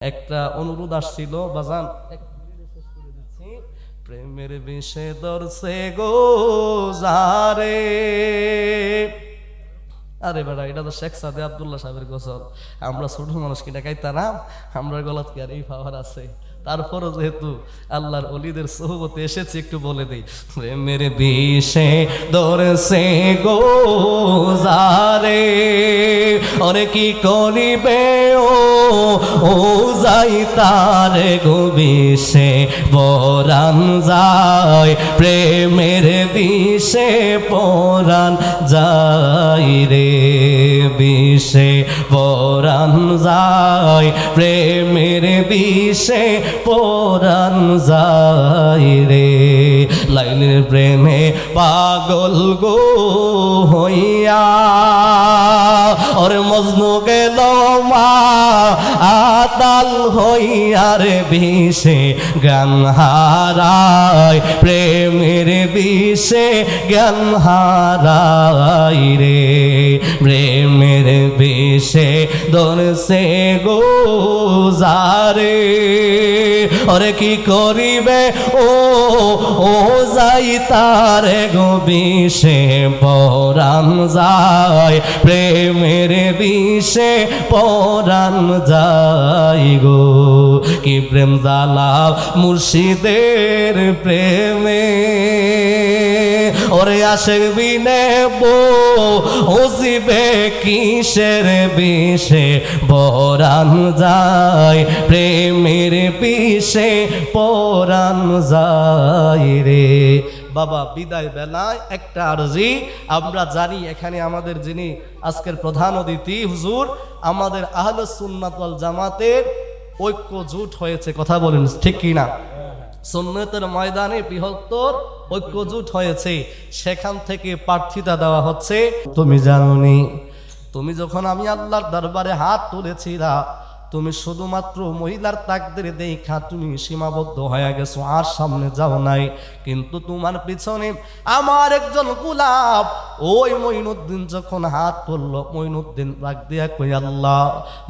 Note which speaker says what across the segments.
Speaker 1: একটা অনুরোধ আসছিল বাজান, প্রেমের বিষে দর্শে গো যারে। আরে বেড়া, এটা তো শেখ সাদে আব্দুল্লাহ সাহেবের গোসল। আমরা ছোট মানুষ কিনা গাইতা না, আমরা গলাত কি আর এই পাওয়ার আছে? তারপরও যেহেতু আল্লাহর অলিদের সোহবতে এসেছে, একটু বলে দেই। প্রেমের বিষে দর্শে গো যারে, ওরে কি করিবে ও যাই তারে গো বিষে পরাণ যায়, প্রেমের বিষে পরাণ যায় রে, বিষে পরাণ যায়, প্রেমের বিষে পরাণ যায় রে। লাইনের প্রেমে পাগল গো হইয়া ওরে মজনু গেল মা আতাল হইয়ার বিষে জ্ঞান হারায়, প্রেমের বিষে জ্ঞান হারায় রে, প্রেমের বিষে দর্শে গো যারে, ওরে কি করিবে ও যাই তারে গো বিষে পরাণ যায়, প্রেমের বিষে পরাণ যায় গো। কি প্রেম জ্বালা মুর্শিদের প্রেমে, ওরে আশেক বিনে বসিবে কিসের বিষে পরাণ যায়, প্রেমের বিষে পরাণ যায় রে। বাবা, বিদায় বেলায় একটা আরজি। আমরা জানি এখানে আমাদের যিনি আজকের প্রধান অতিথি হুজুর, আমাদের আহলুস সুন্নাত ওয়াল জামাতের ঐক্য জোট হয়েছে, কথা বলেন ঠিক কি না? সুন্নতের ময়দানে বৃহত্তর ঐক্য জোট হয়েছে, সেখান থেকে প্রার্থিতা দেওয়া হচ্ছে। তুমি জানোনি, তুমি যখন আমি আল্লাহর দরবারে হাত তুলেছিলা, তুমি শুধুমাত্র মহিলার তাকদীর দেখা তুমি সীমাবদ্ধ হয়ে গেছো, আর সামনে যাও নাই। কিন্তু তোমার পিছনে আমার একজন গোলাপ, ওই মঈনুদ্দিন যখন হাত তুললো, মঈনুদ্দিন রাগ দিয়া কই, আল্লাহ,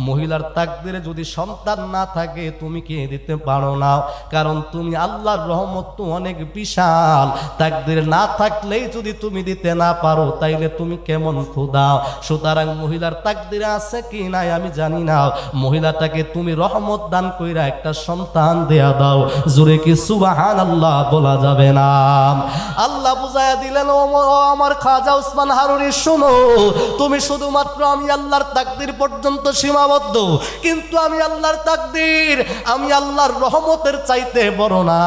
Speaker 1: মহিলার তাকদীরে যদি সন্তান না থাকে তুমি কে দিতে পারো না? কারণ তুমি আল্লাহর রহমত তো অনেক বিশাল, তাকদীরে না থাকলেই যদি তুমি দিতে না পারো তাইলে তুমি কেমন খোদা? সুতরাং মহিলার তাকদীরে আছে কি নাই আমি জানি না, মহিলাটাকে তুমি রহমত দান কইরা একটা সন্তান দেয়া দাও। জোরে কি সুবহানাল্লাহ বলা যাবে না? আল্লাহ বুঝায়া দিলেন, ও আমার খাজা উসমান হারুনি, শোনো, তুমি শুধুমাত্র আমি আল্লাহর তাকদীর পর্যন্ত সীমাবদ্ধ, কিন্তু আমি আল্লাহর তাকদীর, আমি আল্লাহর রহমতের চাইতে বড় না,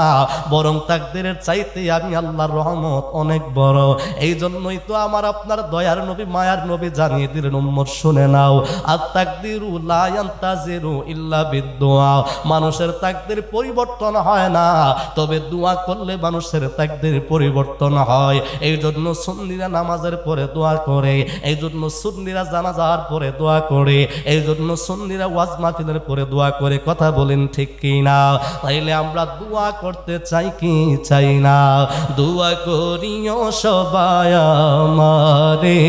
Speaker 1: বরং তাকদীরের চাইতে আমি আল্লাহর রহমত অনেক বড়। এই জন্যই তো আমার আপনার দয়ার নবী, মায়ার নবী জানিয়ে দিলেন, উম্মত শুনে নাও, আত তাকদীরু লা ইয়ান্তাজিরু ইল্লা বিদুআ। মানুষের তাকদীর পরিবর্তন হয় না, তবে দোয়া করলে মানুষের তাকদীর পরিবর্তন হয়। এই জন্য সুন্নিরা নামাজের পরে দোয়া করে, এই জন্য সুন্নিরা জানাজার পরে দোয়া করে, এই জন্য সুন্নিরা ওয়াজ মাহফিলের পরে দোয়া করে, কথা বলেন ঠিক কি না? তাইলে আমরা দোয়া করতে চাই কি চাই না? দোয়া করিও সবাই আমারে,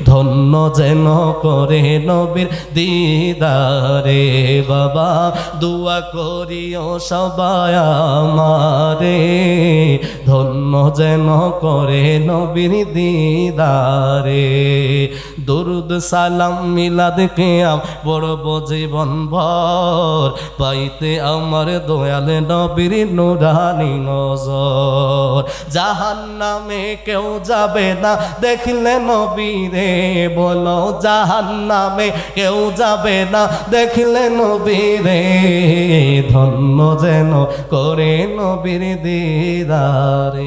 Speaker 1: ধন্য যেন করে নবীর দিদারে। বাবা, দোয়া করিও সবাই আমারে, ধন্য যেন করে নবীর দিদারে। দরুদ সালাম মিলাদ কিয়াম পড়ব জীবন ভর, পাইতে আমার দয়াল নবীর নুরানি নজর। জাহান্নামে কেউ যাবে না দেখলে নবীরে, বলো জাহান্নামে কেউ যাবে না দেখলে নবীরে, ধন্য যেন করে নবীর দিদারে।